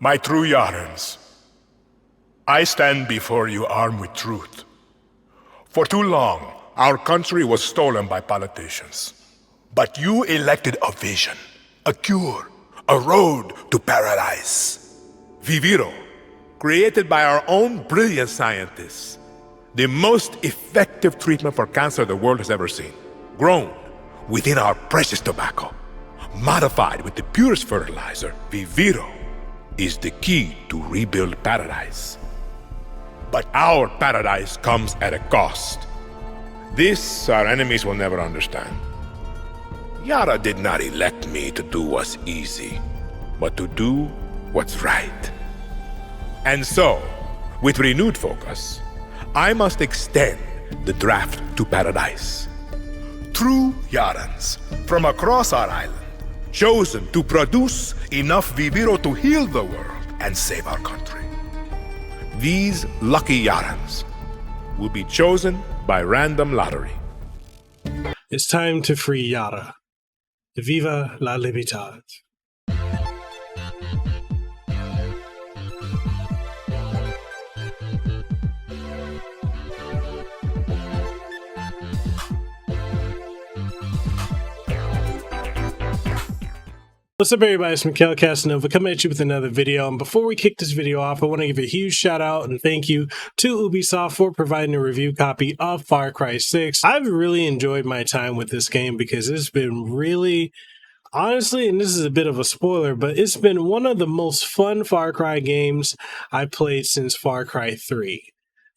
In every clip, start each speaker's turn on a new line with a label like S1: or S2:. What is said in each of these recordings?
S1: My true Yarans, I stand before you armed with truth. For too long, our country was stolen by politicians. But you elected a vision, a cure, a road to paradise. Viviro, created by our own brilliant scientists. The most effective treatment for cancer the world has ever seen. Grown within our precious tobacco. Modified with the purest fertilizer, Viviro is the key to rebuild paradise. But our paradise comes at a cost. This our enemies will never understand. Yara did not elect me to do what's easy, but to do what's right. And so, with renewed focus, I must extend the draft to paradise. True Yarans from across our island, chosen to produce enough Viviro to heal the world and save our country. These lucky Yarans will be chosen by random lottery.
S2: It's time to free Yara. Viva la Libertad. What's up, everybody? It's Mekel Kasanova coming at you with another video. And before we kick this video off, I want to give a huge shout out and thank you to UbiSoft for providing a review copy of Far Cry 6. I've really enjoyed my time with this game because it's been really, honestly, and this is a bit of a spoiler, but it's been one of the most fun Far Cry games I played since Far Cry 3.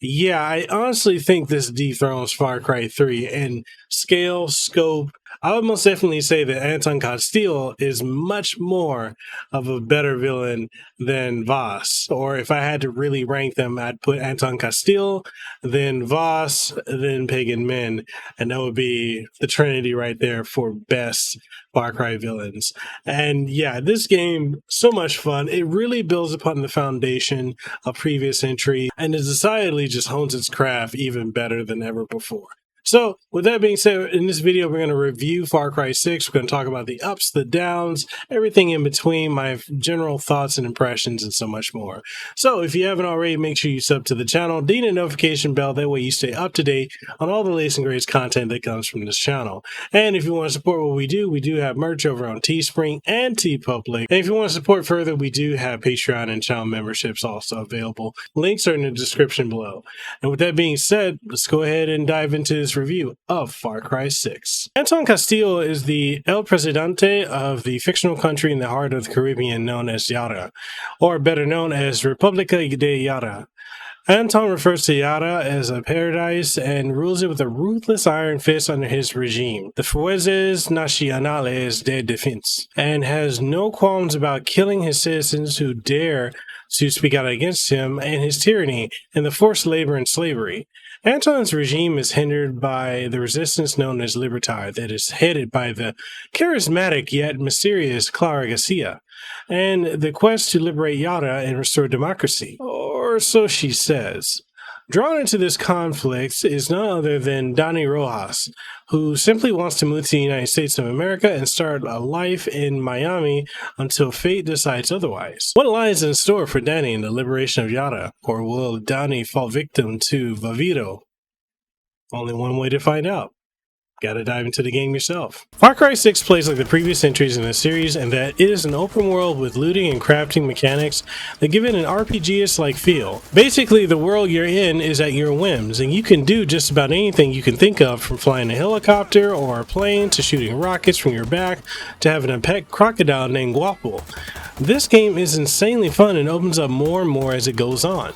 S2: Yeah, I honestly think this dethrones Far Cry 3 in scale, scope. I would most definitely say that Anton Castillo is much more of a better villain than Voss. Or if I had to really rank them, I'd put Anton Castillo, then Voss, then Pagan Min. And that would be the trinity right there for best Far Cry villains. And yeah, this game, so much fun. It really builds upon the foundation of previous entry and it decidedly just hones its craft even better than ever before. So, with that being said, in this video, we're going to review Far Cry 6. We're going to talk about the ups, the downs, everything in between, my general thoughts and impressions, and so much more. So, if you haven't already, make sure you sub to the channel, ding the notification bell. That way you stay up to date on all the latest and greatest content that comes from this channel. And if you want to support what we do have merch over on Teespring and TeePublic. And if you want to support further, we do have Patreon and channel memberships also available. Links are in the description below. And with that being said, let's go ahead and dive into this review of Far Cry 6. Anton Castillo is the El Presidente of the fictional country in the heart of the Caribbean known as Yara, or better known as República de Yara. Anton refers to Yara as a paradise and rules it with a ruthless iron fist under his regime, the Fuerzas Nacionales de Defensa, and has no qualms about killing his citizens who dare to speak out against him and his tyranny and the forced labor and slavery. Anton's regime is hindered by the resistance known as Libertad that is headed by the charismatic yet mysterious Clara Garcia, and the quest to liberate Yara and restore democracy, or so she says. Drawn into this conflict is none other than Dani Rojas, who simply wants to move to the United States of America and start a life in Miami until fate decides otherwise. What lies in store for Dani in the liberation of Yara, or will Dani fall victim to Viviro? Only one way to find out. Gotta dive into the game yourself. Far Cry 6 plays like the previous entries in the series in that it is an open world with looting and crafting mechanics that give it an RPG-like feel. Basically, the world you're in is at your whims, and you can do just about anything you can think of, from flying a helicopter or a plane to shooting rockets from your back to having a pet crocodile named Guapo. This game is insanely fun and opens up more and more as it goes on.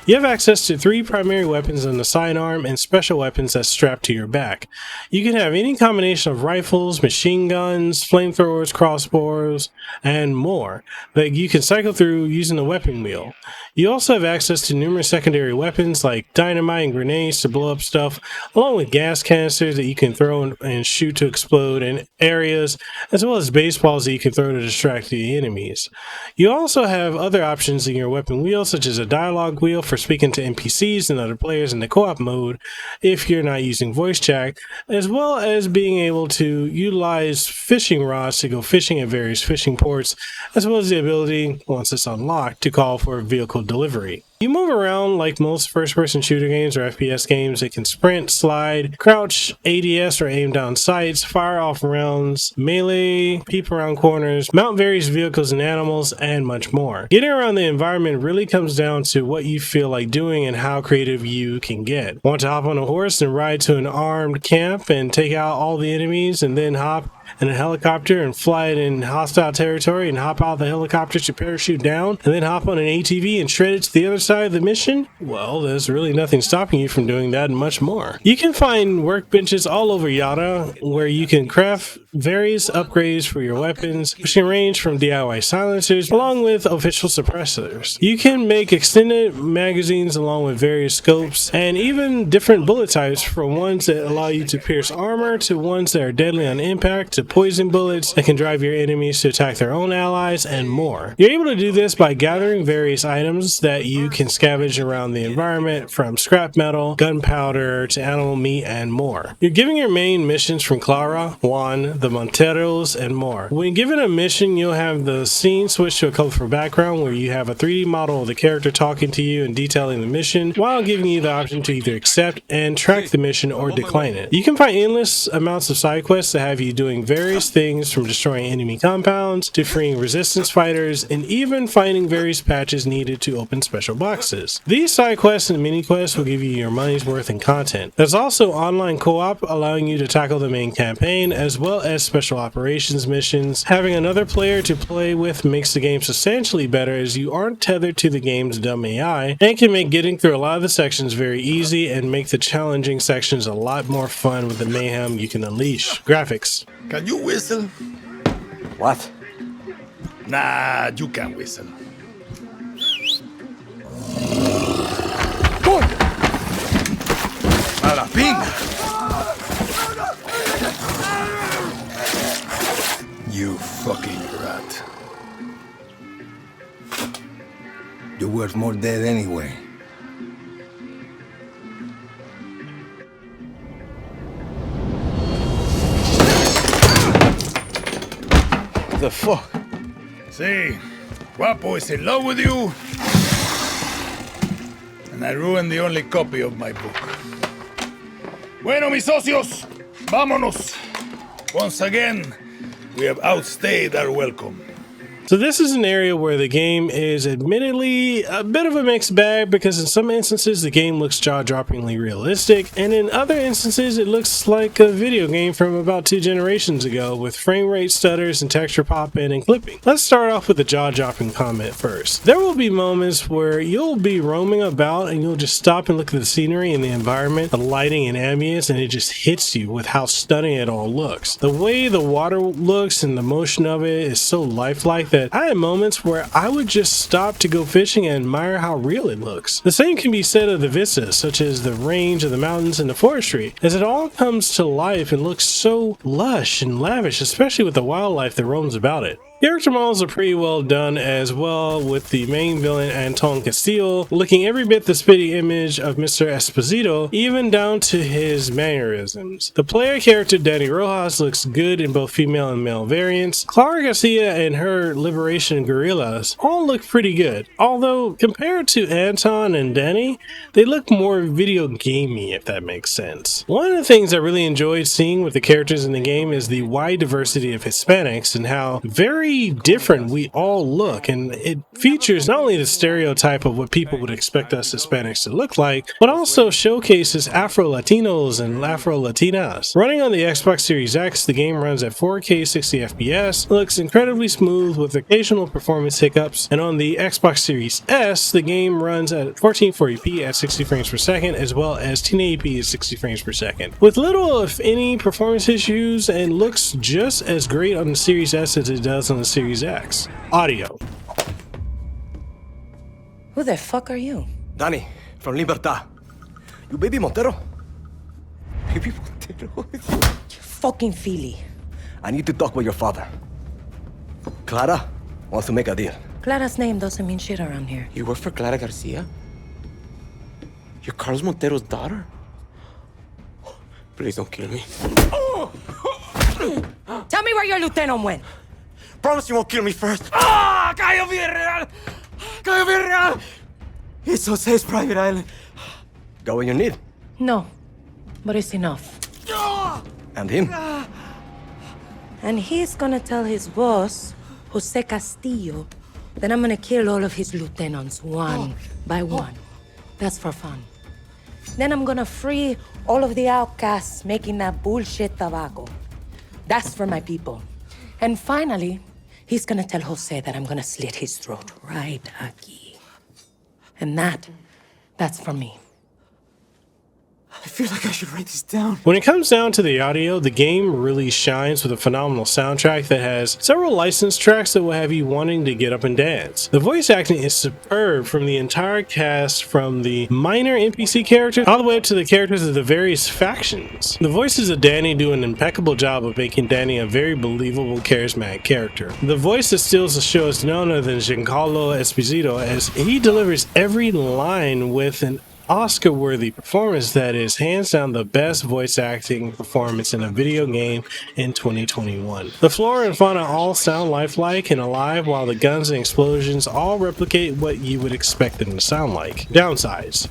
S2: You have access to 3 primary weapons on the sidearm and special weapons that's strapped to your back. You can have any combination of rifles, machine guns, flamethrowers, crossbows, and more that you can cycle through using the weapon wheel. You also have access to numerous secondary weapons like dynamite and grenades to blow up stuff, along with gas canisters that you can throw and shoot to explode in areas, as well as baseballs that you can throw to distract the enemies. You also have other options in your weapon wheel, such as a dialogue wheel for speaking to NPCs and other players in the co-op mode if you're not using voice chat, as well as being able to utilize fishing rods to go fishing at various fishing ports, as well as the ability, once it's unlocked, to call for vehicle delivery. You move around like most first-person shooter games or FPS games. It can sprint, slide, crouch, ADS or aim down sights, fire off rounds, melee, peep around corners, mount various vehicles and animals, and much more. Getting around the environment really comes down to what you feel like doing and how creative you can get. Want to hop on a horse and ride to an armed camp and take out all the enemies, and then hop in a helicopter and fly it in hostile territory and hop out the helicopter to parachute down, and then hop on an ATV and shred it to the other side of the mission? Well, there's really nothing stopping you from doing that and much more. You can find workbenches all over Yara where you can craft various upgrades for your weapons, which can range from DIY silencers along with official suppressors. You can make extended magazines along with various scopes and even different bullet types, from ones that allow you to pierce armor to ones that are deadly on impact to poison bullets that can drive your enemies to attack their own allies, and more. You're able to do this by gathering various items that you can scavenge around the environment, from scrap metal, gunpowder, to animal meat, and more. You're giving your main missions from Clara, Juan, the Monteros, and more. When given a mission, you'll have the scene switch to a colorful background where you have a 3D model of the character talking to you and detailing the mission, while giving you the option to either accept and track the mission or decline it. You can find endless amounts of side quests that have you doing various things, from destroying enemy compounds to freeing resistance fighters, and even finding various patches needed to open special boxes. These side quests and mini quests will give you your money's worth in content. There's also online co-op, allowing you to tackle the main campaign as well as special operations missions. Having another player to play with makes the game substantially better, as you aren't tethered to the game's dumb AI, and can make getting through a lot of the sections very easy and make the challenging sections a lot more fun with the mayhem you can unleash. Graphics.
S3: Can you whistle?
S4: What?
S3: Nah, you can't whistle. A la pinga! You fucking rat.
S4: You're worth more dead anyway.
S3: The fuck? See, Guapo is in love with you, and I ruined the only copy of my book. Bueno, mis socios, vámonos. Once again, we have outstayed our welcome.
S2: So this is an area where the game is admittedly a bit of a mixed bag, because in some instances the game looks jaw-droppingly realistic, and in other instances it looks like a video game from about 2 generations ago, with frame rate stutters and texture pop-in and clipping. Let's start off with the jaw-dropping comment first. There will be moments where you'll be roaming about and you'll just stop and look at the scenery and the environment, the lighting and ambience, and it just hits you with how stunning it all looks. The way the water looks and the motion of it is so lifelike that I had moments where I would just stop to go fishing and admire how real it looks. The same can be said of the vistas, such as the range of the mountains and the forestry, as it all comes to life and looks so lush and lavish, especially with the wildlife that roams about it. Character models are pretty well done as well, with the main villain Anton Castillo looking every bit the spitting image of Mr. Esposito, even down to his mannerisms. The player character Dani Rojas looks good in both female and male variants. Clara Garcia and her Liberation Guerrillas all look pretty good, although compared to Anton and Dani, they look more video gamey, if that makes sense. One of the things I really enjoyed seeing with the characters in the game is the wide diversity of Hispanics and how very different we all look, and it features not only the stereotype of what people would expect us Hispanics to look like, but also showcases Afro-Latinos and Afro-Latinas. Running on the Xbox Series X, the game runs at 4K 60 FPS, looks incredibly smooth with occasional performance hiccups, and on the Xbox Series S, the game runs at 1440p at 60 frames per second, as well as 1080p at 60 frames per second, with little if any performance issues, and looks just as great on the Series S as it does on the Series X. Audio.
S5: Who the fuck are you?
S4: Dani, from Libertad. You baby Montero? Baby Montero?
S5: You fucking Philly.
S4: I need to talk with your father. Clara wants to make a deal.
S5: Clara's name doesn't mean shit around here.
S6: You work for Clara Garcia? You're Carlos Montero's daughter? Please don't kill me.
S5: Tell me where your lieutenant went.
S6: Promise you won't kill me first. Ah! Cayo Villarreal! Cayo Villarreal! It's Jose's private island.
S4: Got what you need.
S5: No, but it's enough.
S4: And him.
S5: And he's gonna tell his boss, Jose Castillo, that I'm gonna kill all of his lieutenants one by one. That's for fun. Then I'm gonna free all of the outcasts making that bullshit tobacco. That's for my people. And finally, he's gonna tell Jose that I'm gonna slit his throat right aquí. And that's for me.
S6: I feel like I should write this down.
S2: When it comes down to the audio, the game really shines with a phenomenal soundtrack that has several licensed tracks that will have you wanting to get up and dance. The voice acting is superb from the entire cast, from the minor NPC characters all the way up to the characters of the various factions. The voices of Dani do an impeccable job of making Dani a very believable, charismatic character. The voice that steals the show is none other than Giancarlo Esposito, as he delivers every line with an Oscar-worthy performance that is hands down the best voice acting performance in a video game in 2021. The flora and fauna all sound lifelike and alive, while the guns and explosions all replicate what you would expect them to sound like. Downsides.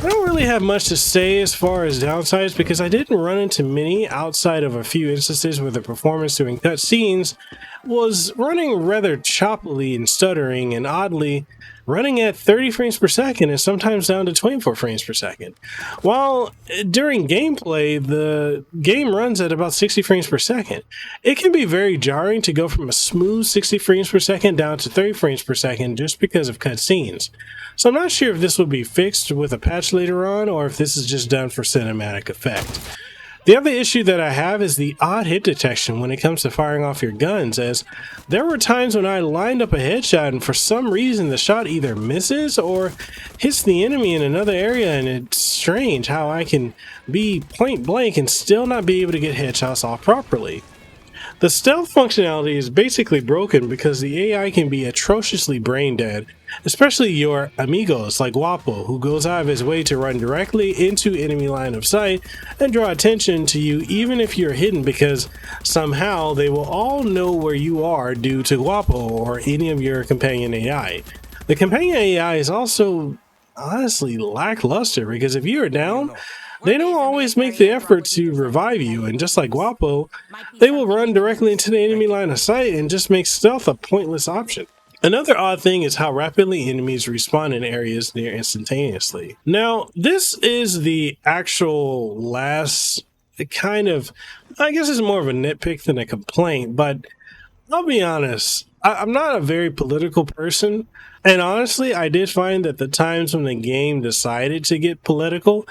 S2: I don't really have much to say as far as downsides because I didn't run into many outside of a few instances where the performance during cutscenes was running rather choppily and stuttering, and oddly running at 30 frames per second and sometimes down to 24 frames per second. While during gameplay, the game runs at about 60 frames per second. It can be very jarring to go from a smooth 60 frames per second down to 30 frames per second just because of cutscenes. So I'm not sure if this will be fixed with a patch later on or if this is just done for cinematic effect. The other issue that I have is the odd hit detection when it comes to firing off your guns, as there were times when I lined up a headshot and for some reason the shot either misses or hits the enemy in another area, and it's strange how I can be point blank and still not be able to get headshots off properly. The stealth functionality is basically broken because the AI can be atrociously brain dead, especially your amigos like Guapo, who goes out of his way to run directly into enemy line of sight and draw attention to you even if you're hidden, because somehow they will all know where you are due to Guapo or any of your companion AI. The companion AI is also honestly lackluster because if you are down, they don't always make the effort to revive you, and just like Guapo, they will run directly into the enemy line of sight and just make stealth a pointless option. Another odd thing is how rapidly enemies respawn in areas near instantaneously. Now, this is the actual last kind of, I guess it's more of a nitpick than a complaint, but I'll be honest, I'm not a very political person, and honestly, I did find that the times when the game decided to get political,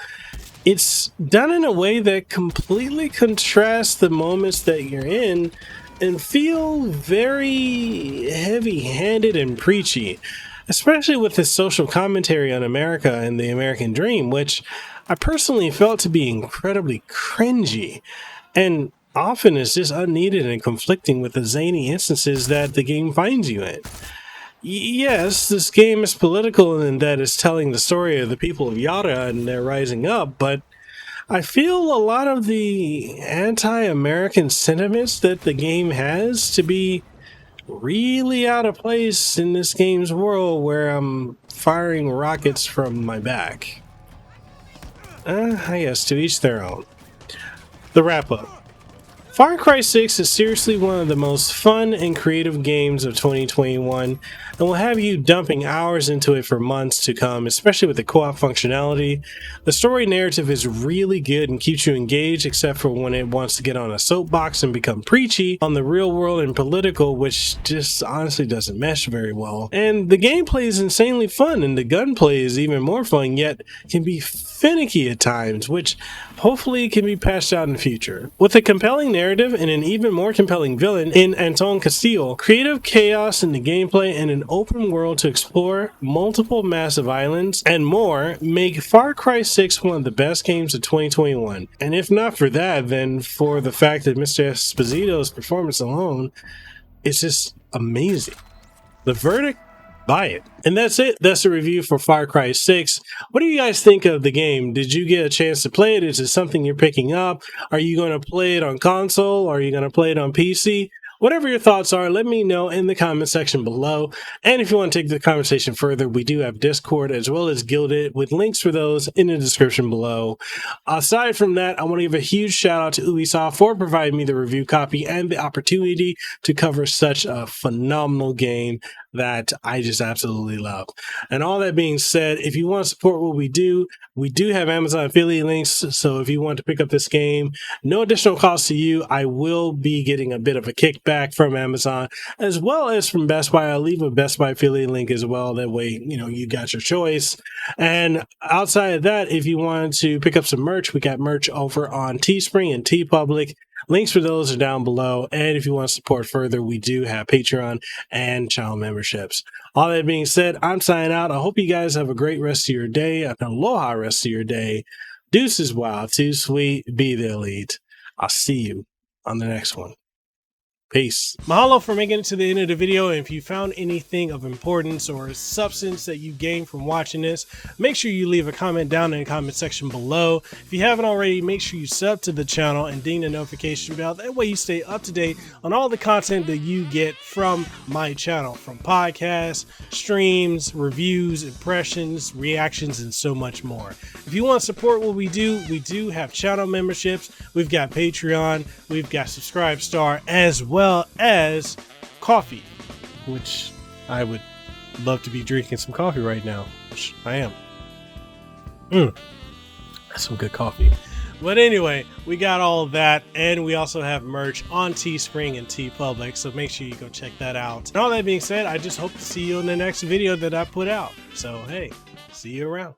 S2: it's done in a way that completely contrasts the moments that you're in and feel very heavy-handed and preachy, especially with this social commentary on America and the American dream, which I personally felt to be incredibly cringy and often is just unneeded and conflicting with the zany instances that the game finds you in. Yes, this game is political in that it's telling the story of the people of Yara and their rising up, but I feel a lot of the anti-American sentiments that the game has to be really out of place in this game's world where I'm firing rockets from my back. I guess to each their own. The wrap-up. Far Cry 6 is seriously one of the most fun and creative games of 2021 and will have you dumping hours into it for months to come, especially with the co-op functionality. The story narrative is really good and keeps you engaged, except for when it wants to get on a soapbox and become preachy on the real world and political, which just honestly doesn't mesh very well. And the gameplay is insanely fun, and the gunplay is even more fun, yet can be finicky at times, which hopefully can be patched out in the future. With a compelling narrative and an even more compelling villain in Anton Castillo, creative chaos in the gameplay, and an open world to explore, multiple massive islands, and more, make Far Cry 6 one of the best games of 2021. And if not for that, then for the fact that Mr. Esposito's performance alone is just amazing. The verdict buy it. And that's it. That's the review for Far Cry 6. What do you guys think of the game? Did you get a chance to play it? Is it something you're picking up? Are you going to play it on console? Are you going to play it on PC? Whatever your thoughts are, let me know in the comment section below. And if you want to take the conversation further, we do have Discord as well as Guilded with links for those in the description below. Aside from that, I want to give a huge shout out to UbiSoft for providing me the review copy and the opportunity to cover such a phenomenal game that I just absolutely love. And all that being said, if you want to support what we do have Amazon affiliate links. So if you want to pick up this game, no additional cost to you. I will be getting a bit of a kickback from Amazon as well as from Best Buy. I'll leave a Best Buy affiliate link as well. That way, you got your choice. And outside of that, if you want to pick up some merch, we got merch over on Teespring and TeePublic. Links for those are down below. And if you want to support further, we do have Patreon and channel memberships. All that being said, I'm signing out. I hope you guys have a great rest of your day, an aloha rest of your day. Deuces wild, too sweet, be the elite. I'll see you on the next one. Peace. Mahalo for making it to the end of the video. And if you found anything of importance or substance that you gained from watching this, make sure you leave a comment down in the comment section below. If you haven't already, make sure you sub to the channel and ding the notification bell. That way you stay up to date on all the content that you get from my channel, from podcasts, streams, reviews, impressions, reactions, and so much more. If you want to support what we do have channel memberships. We've got Patreon, we've got Subscribe Star, as well as coffee, which I would love to be drinking some coffee right now, which I am. That's some good coffee. But anyway, we got all of that, and we also have merch on Teespring and TeePublic, so make sure you go check that out. And all that being said, I just hope to see you in the next video that I put out. So hey, see you around.